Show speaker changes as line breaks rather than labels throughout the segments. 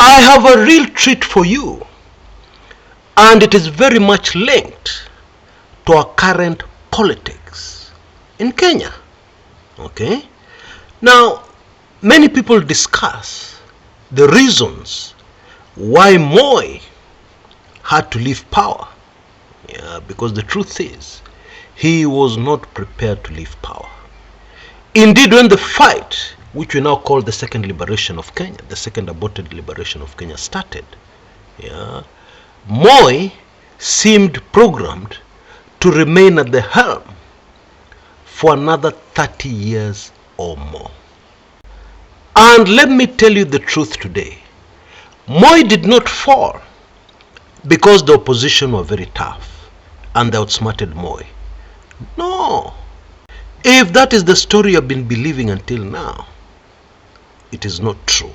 I have a real treat for you, and it is very much linked to our current politics in Kenya. Okay? Now, many people discuss the reasons why Moi had to leave power. Because the truth is, he was not prepared to leave power. Indeed, when the fight, which we now call the second liberation of Kenya, the second aborted liberation of Kenya started, Moi seemed programmed to remain at the helm for another 30 years or more. And let me tell you the truth today. Moi did not fall because the opposition were very tough and they outsmarted Moi. No. If that is the story I've been believing until now, it is not true.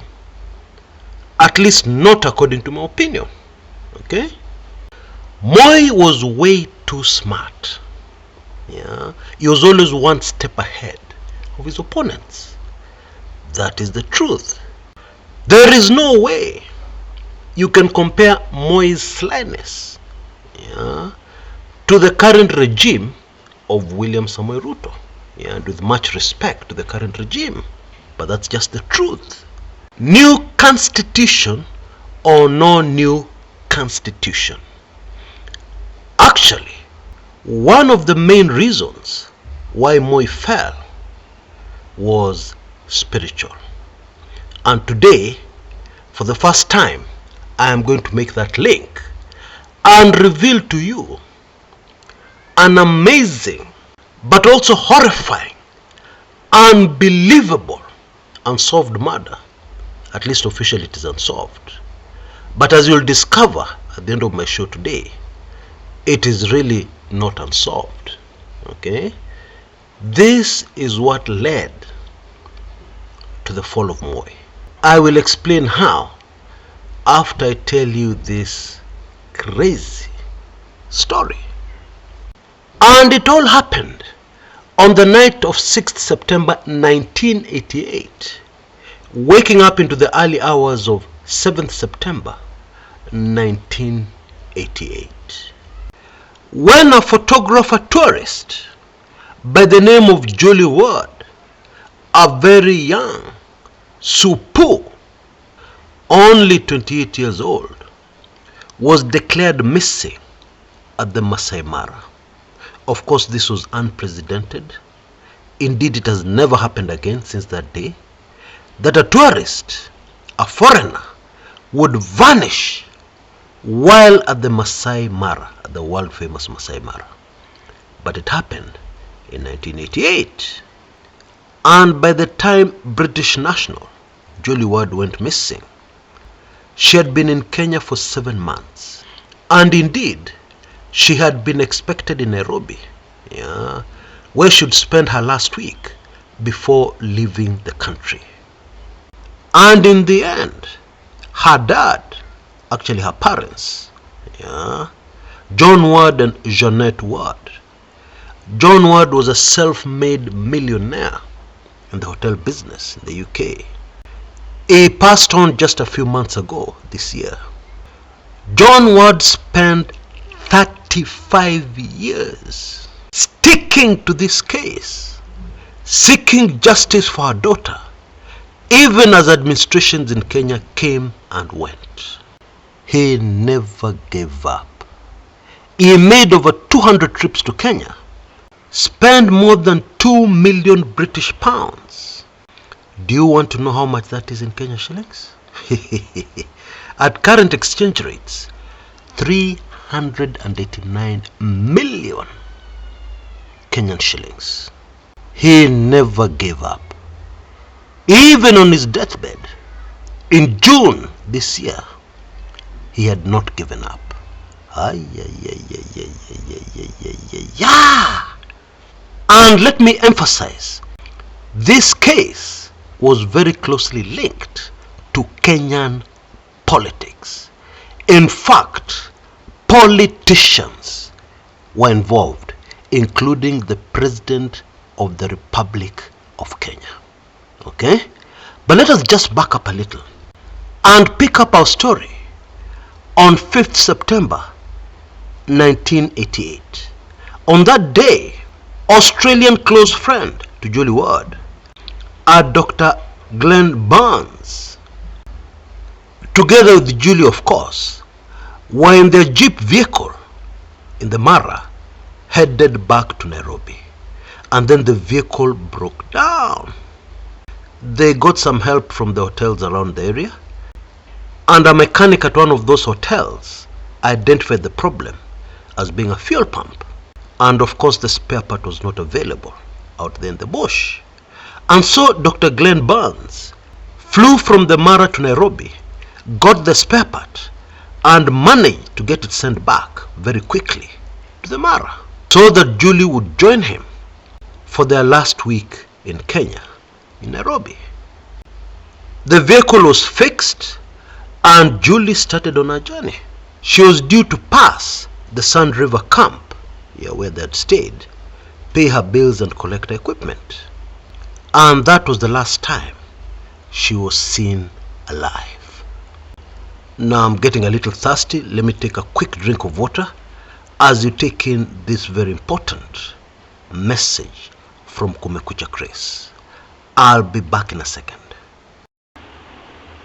At least not according to my opinion. Okay? Moi was way too smart. He was always one step ahead of his opponents. That is the truth. There is no way you can compare Moi's slyness to the current regime of William Samoei Ruto. And with much respect to the current regime, but that's just the truth. New constitution or no new constitution. Actually, one of the main reasons why Moi fell was spiritual. And today, for the first time, I am going to make that link and reveal to you an amazing but also horrifying, unbelievable, unsolved murder. At least officially it is unsolved. But as you'll discover at the end of my show today, it is really not unsolved. Okay? This is what led to the fall of Moi. I will explain how after I tell you this crazy story. And it all happened on the night of 6th September 1988, waking up into the early hours of 7th September 1988, when a photographer tourist by the name of Julie Ward, a very young Supu, only 28 years old, was declared missing at the Masai Mara. Of course, this was unprecedented. Indeed, it has never happened again since that day, that a tourist, a foreigner, would vanish while at the Masai Mara, at the world famous Masai Mara. But it happened in 1988. And by the time British national Julie Ward went missing, she had been in Kenya for 7 months. And indeed, she had been expected in Nairobi, where she would spend her last week before leaving the country. And in the end, her dad, actually her parents, John Ward and Jeanette Ward. John Ward was a self-made millionaire in the hotel business in the UK. He passed on just a few months ago this year. John Ward spent 35 years sticking to this case, seeking justice for her daughter, even as administrations in Kenya came and went. He never gave up. He made over 200 trips to Kenya, spent more than 2 million British pounds. Do you want to know how much that is in Kenya shillings? At current exchange rates, 389 million Kenyan shillings. He never gave up. Even on his deathbed, in June this year, he had not given up. And let me emphasize, this case was very closely linked to Kenyan politics. In fact, politicians were involved, including the President of the Republic of Kenya. Okay? But let us just back up a little and pick up our story on 5th September 1988. On that day, Australian close friend to Julie Ward, Dr. Glenn Barnes, together with Julie, of course, were in their jeep vehicle in the Mara, headed back to Nairobi. And then the vehicle broke down. They got some help from the hotels around the area, and a mechanic at one of those hotels identified the problem as being a fuel pump. And of course the spare part was not available out there in the bush. And so Dr. Glenn Barnes flew from the Mara to Nairobi, got the spare part, and managed to get it sent back very quickly to the Mara, so that Julie would join him for their last week in Kenya, in Nairobi. The vehicle was fixed and Julie started on her journey. She was due to pass the Sand River camp, where they had stayed, pay her bills and collect her equipment. And that was the last time she was seen alive. Now I'm getting a little thirsty. Let me take a quick drink of water as you take in this very important message from Kumekucha Chris. I'll be back in a second.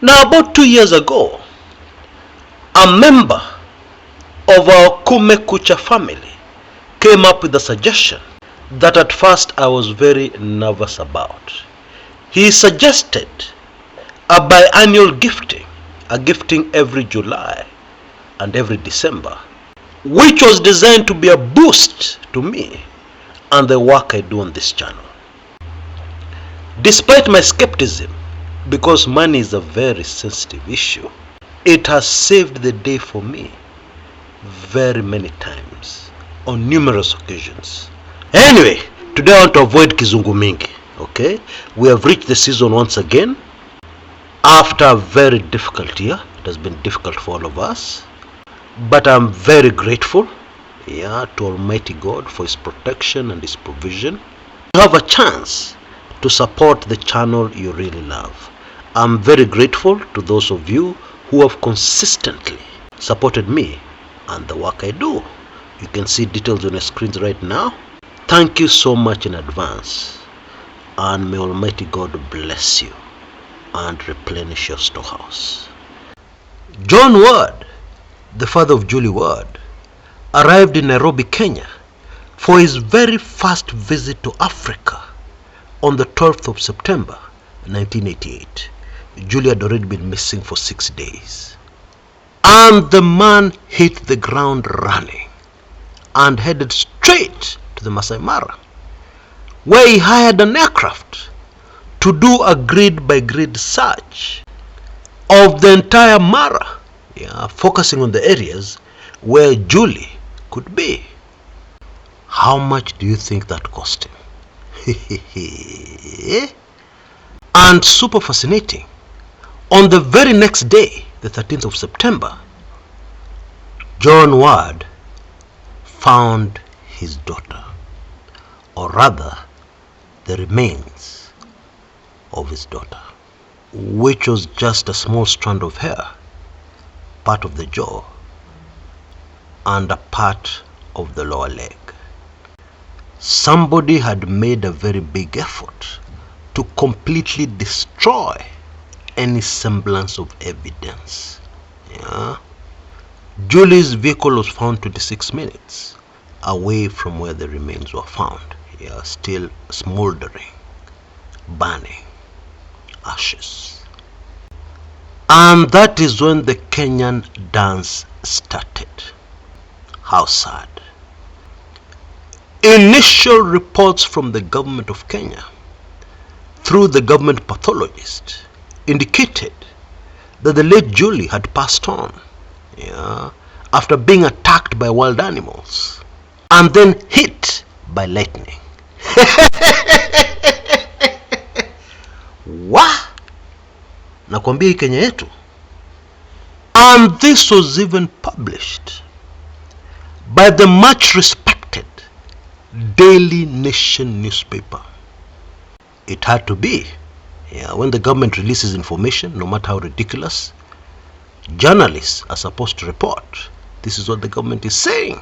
Now, about 2 years ago, a member of our Kumekucha family came up with a suggestion that at first I was very nervous about. He suggested a biannual gifting, a gifting every July and every December, which was designed to be a boost to me and the work I do on this channel. Despite my skepticism, because money is a very sensitive issue, it has saved the day for me very many times, on numerous occasions. Anyway, today I want to avoid kizungu mingi, okay? We have reached the season once again. After a very difficult year, it has been difficult for all of us, but I'm very grateful, to Almighty God for His protection and His provision. You have a chance to support the channel you really love. I'm very grateful to those of you who have consistently supported me and the work I do. You can see details on your screens right now. Thank you so much in advance, and may Almighty God bless you and replenish your storehouse. John Ward, the father of Julie Ward, arrived in Nairobi, Kenya for his very first visit to Africa on the 12th of September 1988. Julie had already been missing for 6 days. And the man hit the ground running and headed straight to the Masai Mara, where he hired an aircraft to do a grid-by-grid search of the entire Mara, focusing on the areas where Julie could be. How much do you think that cost him? And super fascinating, on the very next day, the 13th of September, John Ward found his daughter, or rather the remains of his daughter, which was just a small strand of hair, part of the jaw, and a part of the lower leg. Somebody had made a very big effort to completely destroy any semblance of evidence. Julie's vehicle was found 26 minutes away from where the remains were found, still smoldering, burning, ashes. And that is when the Kenyan dance started. How sad. Initial reports from the government of Kenya, through the government pathologist, indicated that the late Julie had passed on, after being attacked by wild animals and then hit by lightning. Nakwambia hii Kenya yetu. And this was even published by the much respected Daily Nation newspaper. It had to be. When the government releases information, no matter how ridiculous, Journalists are supposed to report. This is what the government is saying.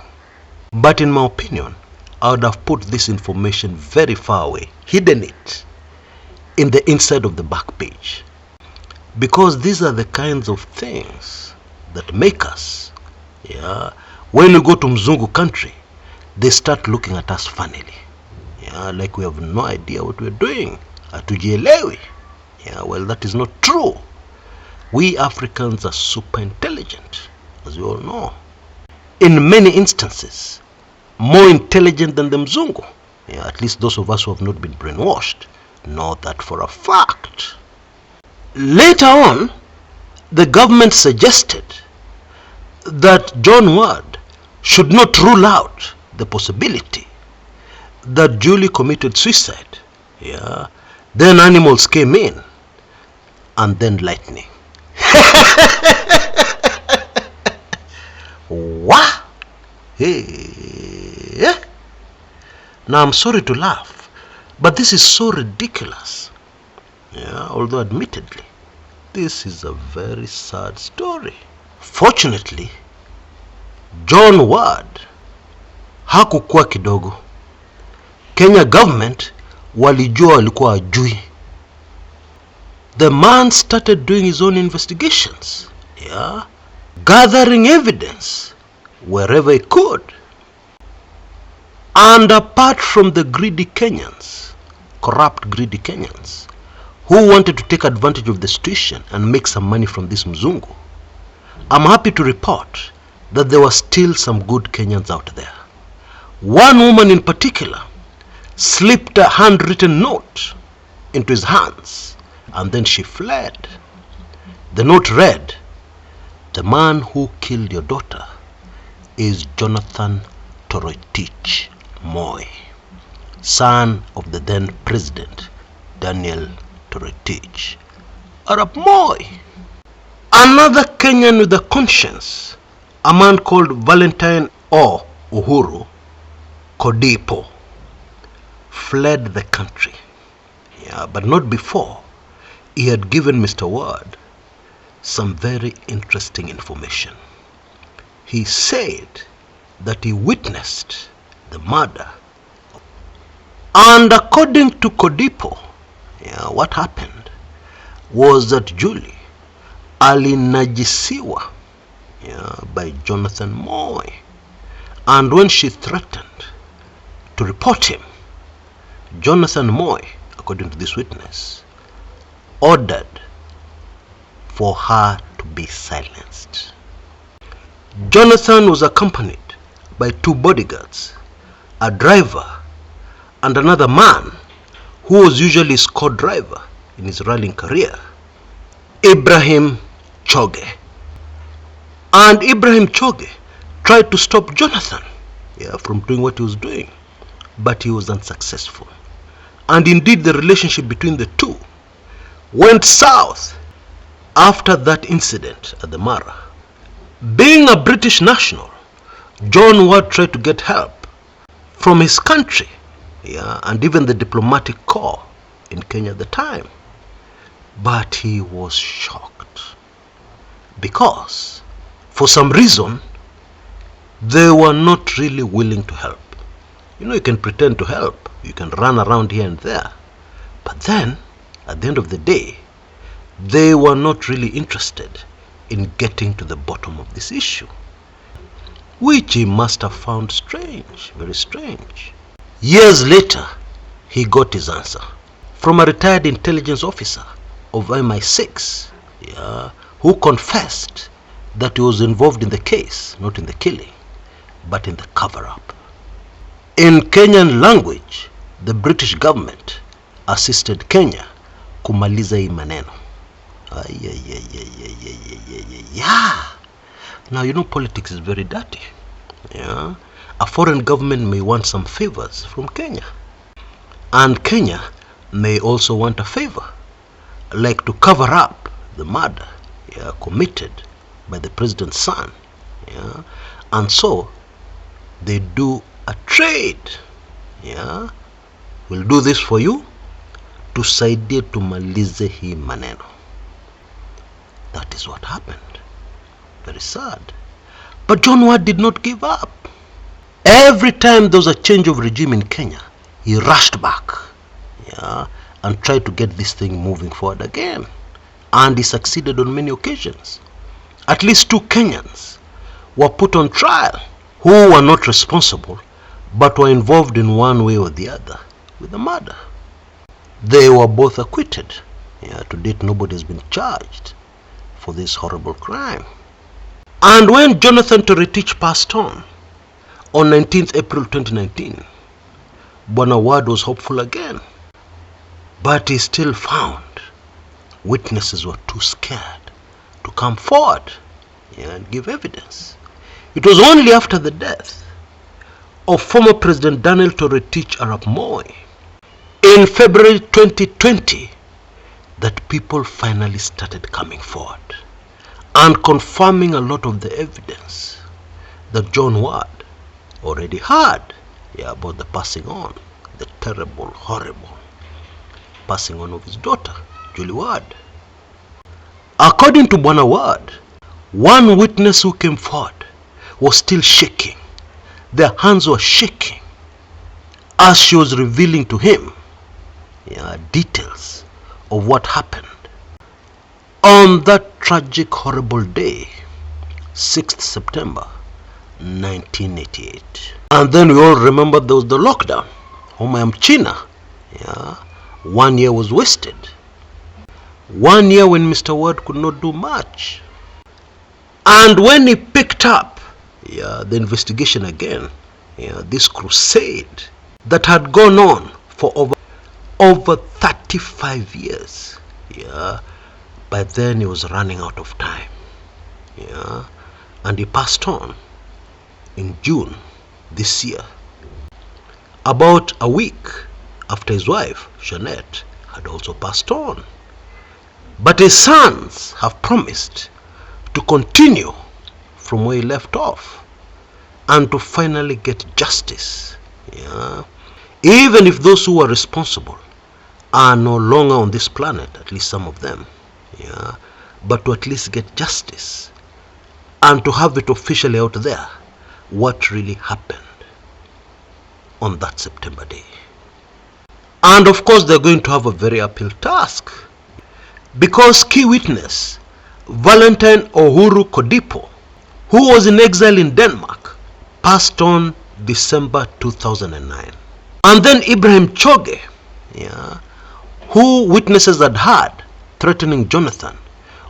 But in my opinion, I would have put this information very far away, hidden it in the inside of the back page. Because these are the kinds of things that make us, when we go to Mzungu country, they start looking at us funnily. Like we have no idea what we're doing. Hatujielewi. Well, that is not true. We Africans are super intelligent, as you all know. In many instances, more intelligent than the Mzungu. At least those of us who have not been brainwashed know that for a fact. Later on, the government suggested that John Ward should not rule out the possibility that Julie committed suicide. Then animals came in, and then lightning. What? Hey. Now I'm sorry to laugh, but this is so ridiculous. Although admittedly, this is a very sad story. Fortunately, John Ward hakukuwa kidogo. Kenya government walijua walikuwa hajui. The man started doing his own investigations, gathering evidence wherever he could. And apart from the greedy Kenyans, corrupt greedy Kenyans, who wanted to take advantage of the situation and make some money from this Mzungu, I'm happy to report that there were still some good Kenyans out there. One woman in particular slipped a handwritten note into his hands, and then she fled. The note read, "The man who killed your daughter is Jonathan Toroitich Moi, son of the then president Daniel Toroitich Arap Moi." Another Kenyan with a conscience, a man called Valentine or Uhuru Kodipo, fled the country, but not before he had given Mr. Ward some very interesting information. He said that he witnessed the murder. And according to Kodipo, what happened was that Julie alinajisiwa by Jonathan Moi, and when she threatened to report him, Jonathan Moi, according to this witness, ordered for her to be silenced. Jonathan was accompanied by 2 bodyguards, a driver, and another man who was usually his co-driver in his rallying career, Ibrahim Choge. And Ibrahim Choge tried to stop Jonathan from doing what he was doing, but he was unsuccessful. And indeed, the relationship between the two went south after that incident at the Mara. Being a British national, John Ward tried to get help from his country, and even the diplomatic corps in Kenya at the time. But he was shocked because, for some reason, they were not really willing to help. You can pretend to help, you can run around here and there, but then, at the end of the day, they were not really interested in getting to the bottom of this issue, which he must have found strange, very strange. Years later, he got his answer from a retired intelligence officer of MI6, who confessed that he was involved in the case, not in the killing, but in the cover-up. In Kenyan language, the British government assisted Kenya kumaliza hii maneno. Now, politics is very dirty. A foreign government may want some favors from Kenya, and Kenya may also want a favor, like to cover up the murder committed by the president's son. And so they do a trade. We'll do this for you, tusaidie tumalize hii maneno. That is what happened. very sad. But John Ward did not give up. Every time there was a change of regime in Kenya, he rushed back, and tried to get this thing moving forward again. And he succeeded on many occasions. At least 2 Kenyans were put on trial who were not responsible but were involved in one way or the other with the murder. They were both acquitted. To date, nobody has been charged for this horrible crime. And when Jonathan Toretich passed on 19th April 2019, Bwana Ward was hopeful again. But he still found witnesses were too scared to come forward and give evidence. It was only after the death of former President Daniel Toretich Arap Moi in February 2020 that people finally started coming forward and confirming a lot of the evidence that John Ward already had about the passing on, the terrible, horrible passing on of his daughter, Julie Ward. According to Bwana Ward, one witness who came forward was still shaking. Their hands were shaking as she was revealing to him details of what happened on that tragic, horrible day, 6th September 1988. And then we all remember there was the lockdown. Homa ya Mchina. 1 year was wasted. 1 year when Mr. Ward could not do much. And when he picked up the investigation again, this crusade that had gone on for over 35 years, by then he was running out of time. And he passed on in June this year, about a week after his wife, Jeanette, had also passed on. But his sons have promised to continue from where he left off and to finally get justice. Even if those who were responsible are no longer on this planet, at least some of them, but to at least get justice and to have it officially out there what really happened on that September day. And of course they're going to have a very uphill task, because key witness Valentine Uhuru Kodipo, who was in exile in Denmark, passed on December 2009. And then Ibrahim Choge, who witnesses had threatening Jonathan,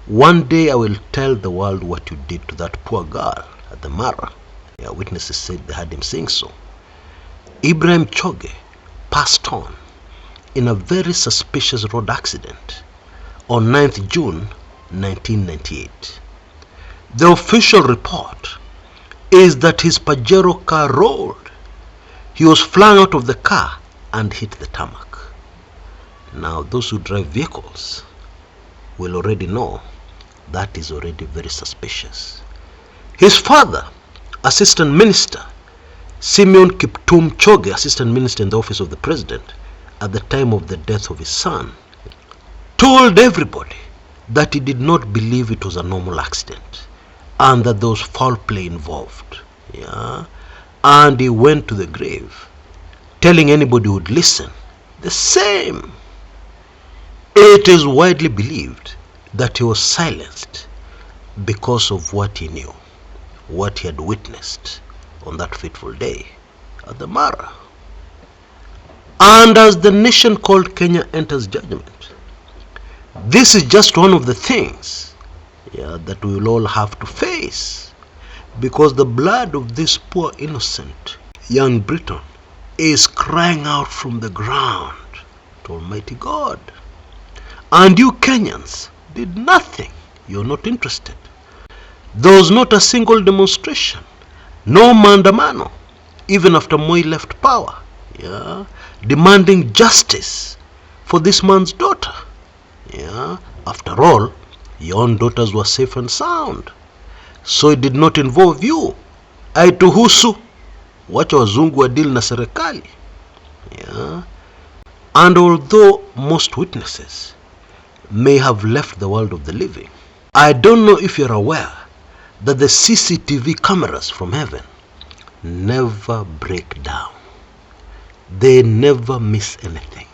"One day I will tell the world what you did to that poor girl at the Mara." Witnesses said they had him saying so. Ibrahim Choge passed on in a very suspicious road accident on 9th June 1998. The official report is that his Pajero car rolled. He was flung out of the car and hit the tarmac. Now those who drive vehicles will already know that is already very suspicious. His father, Assistant Minister Simeon Kiptum Choge, Assistant Minister in the Office of the President at the time of the death of his son, told everybody that he did not believe it was a normal accident and that there was foul play involved. And he went to the grave telling anybody who would listen the same. It is widely believed that he was silenced because of what he knew, what he had witnessed on that fateful day at the Mara. And as the nation called Kenya enters judgment, this is just one of the things that we will all have to face, because the blood of this poor innocent young Briton is crying out from the ground to Almighty God. And you Kenyans did nothing. You're not interested. There was not a single demonstration, no maandamano, even after Moi left power, demanding justice for this man's daughter. After all, your own daughters were safe and sound, so it did not involve you. Haituhusu, wacha wazungu wa deal na serikali. And although most witnesses may have left the world of the living, I don't know if you're aware that the CCTV cameras from heaven never break down. They never miss anything.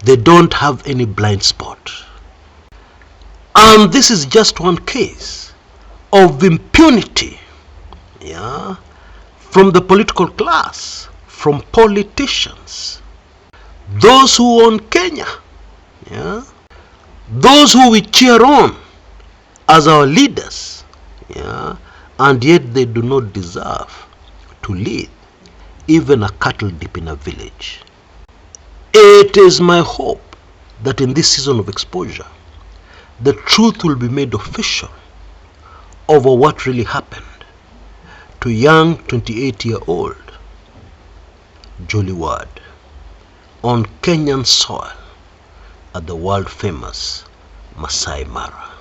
They don't have any blind spot. And this is just one case of impunity, from the political class, from politicians, those who own Kenya, those who we cheer on as our leaders, and yet they do not deserve to lead even a cattle dip in a village. It is my hope that in this season of exposure, the truth will be made official over what really happened to young 28-year-old Jolly Ward on Kenyan soil at the world-famous Masai Mara.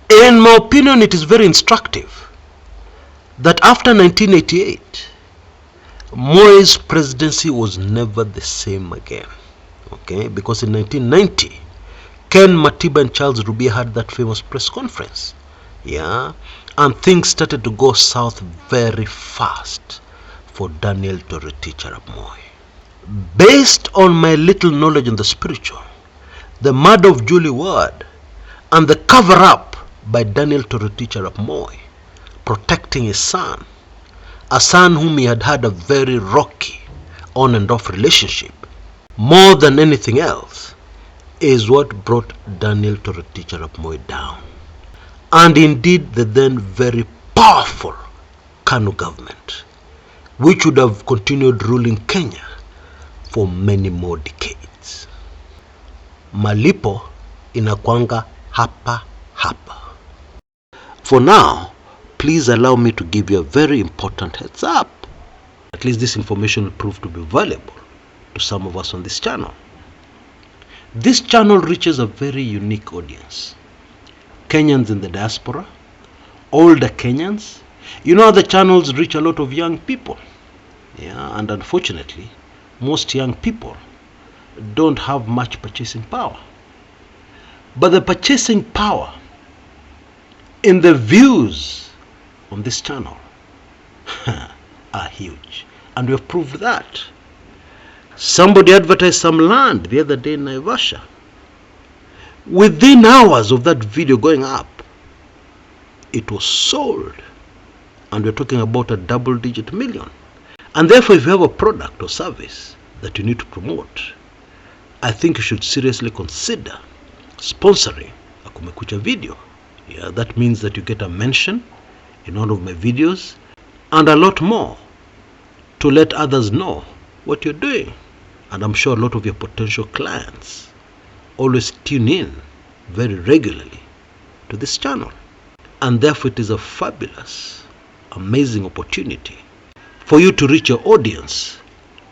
In my opinion, it is very instructive that after 1988, Moi's presidency was never the same again. Because in 1990, Ken Matiba and Charles Rubia had that famous press conference. And things started to go south very fast for Daniel Toroitich arap Moi. Based on my little knowledge in the spiritual, the murder of Jolly Ward and the cover-up by Daniel Toroitich arap Moi, protecting his son, a son whom he had had a very rocky on and off relationship, more than anything else, is what brought Daniel Toroitich arap Moi down. And indeed the then very powerful KANU government, which would have continued ruling Kenya for many more decades. Malipo inakwanga hapa hapa. For now, please allow me to give you a very important heads up. At least this information will prove to be valuable to some of us on this channel. This channel reaches a very unique audience. Kenyans in the diaspora, older Kenyans. The channels reach a lot of young people. And unfortunately, most young people don't have much purchasing power. But the purchasing power in the views on this channel are huge. And we have proved that. Somebody advertised some land the other day in Naivasha. Within hours of that video going up, it was sold. And we're talking about a double-digit million. And therefore, if you have a product or service that you need to promote, I think you should seriously consider sponsoring a Kumekucha video. That means that you get a mention in one of my videos and a lot more to let others know what you're doing. And I'm sure a lot of your potential clients always tune in very regularly to this channel. And therefore it is a fabulous, amazing opportunity for you to reach your audience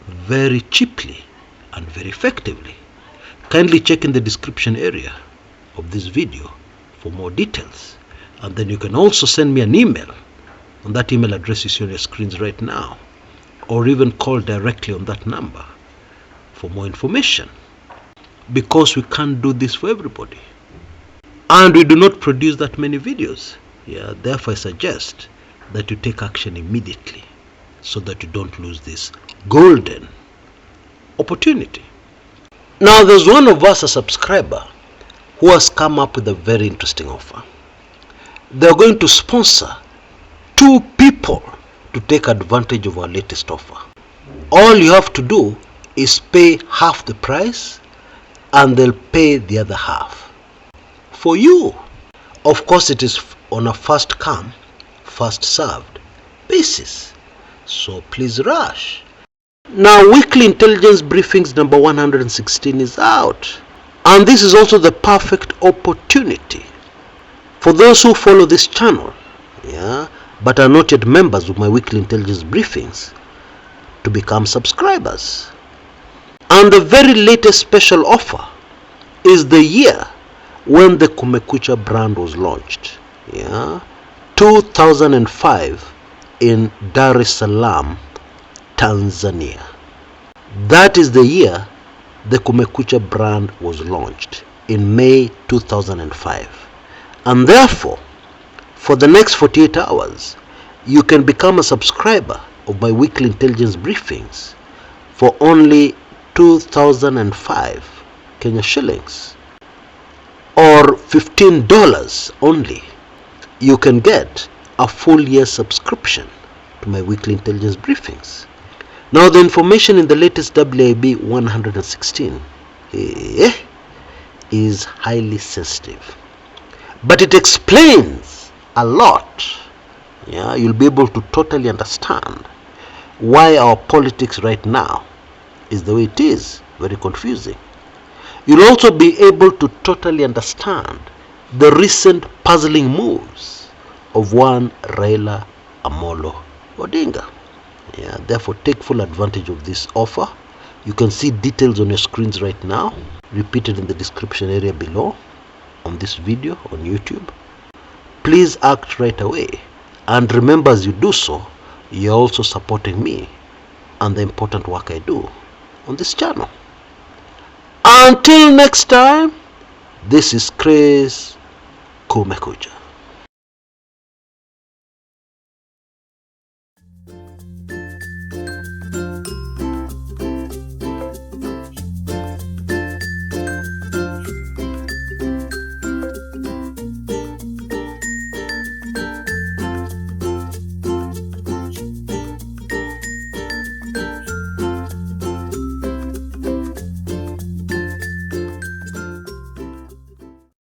very cheaply and very effectively. Kindly check in the description area of this video for more details. And then you can also send me an email on that email address you see on your screens right now, or even call directly on that number for more information. Because we can't do this for everybody. And we do not produce that many videos. Therefore I suggest that you take action immediately so that you don't lose this golden opportunity. Now there's one of us, a subscriber, who has come up with a very interesting offer. They're going to sponsor 2 people to take advantage of our latest offer. All you have to do is pay half the price and they'll pay the other half for you. Of course, it is on a first come, first served basis. So please rush. Now, weekly intelligence briefings number 116 is out. And this is also the perfect opportunity for those who follow this channel, but are not yet members of my weekly intelligence briefings, to become subscribers. And the very latest special offer is the year when the Kumekucha brand was launched. 2005 in Dar es Salaam, Tanzania. That is the year the Kumekucha brand was launched, in May 2005. And therefore, For the next 48 hours, you can become a subscriber of my weekly intelligence briefings for only 2005 Kenya shillings or $15 only. You can get a full year subscription to my weekly intelligence briefings. Now, the information in the latest WIB 116 is highly sensitive, but it explains a lot. Yeah, you'll be able to totally understand why our politics right now is the way it is, very confusing. You'll also be able to totally understand the recent puzzling moves of one Raila Amolo Odinga. Yeah, therefore take full advantage of this offer. You can see details on your screens right now, repeated in the description area below on this video on YouTube. Please act right away, and remember, as you do so, you're also supporting me and the important work I do on this channel. Until next time, this is Chris Kumekucha.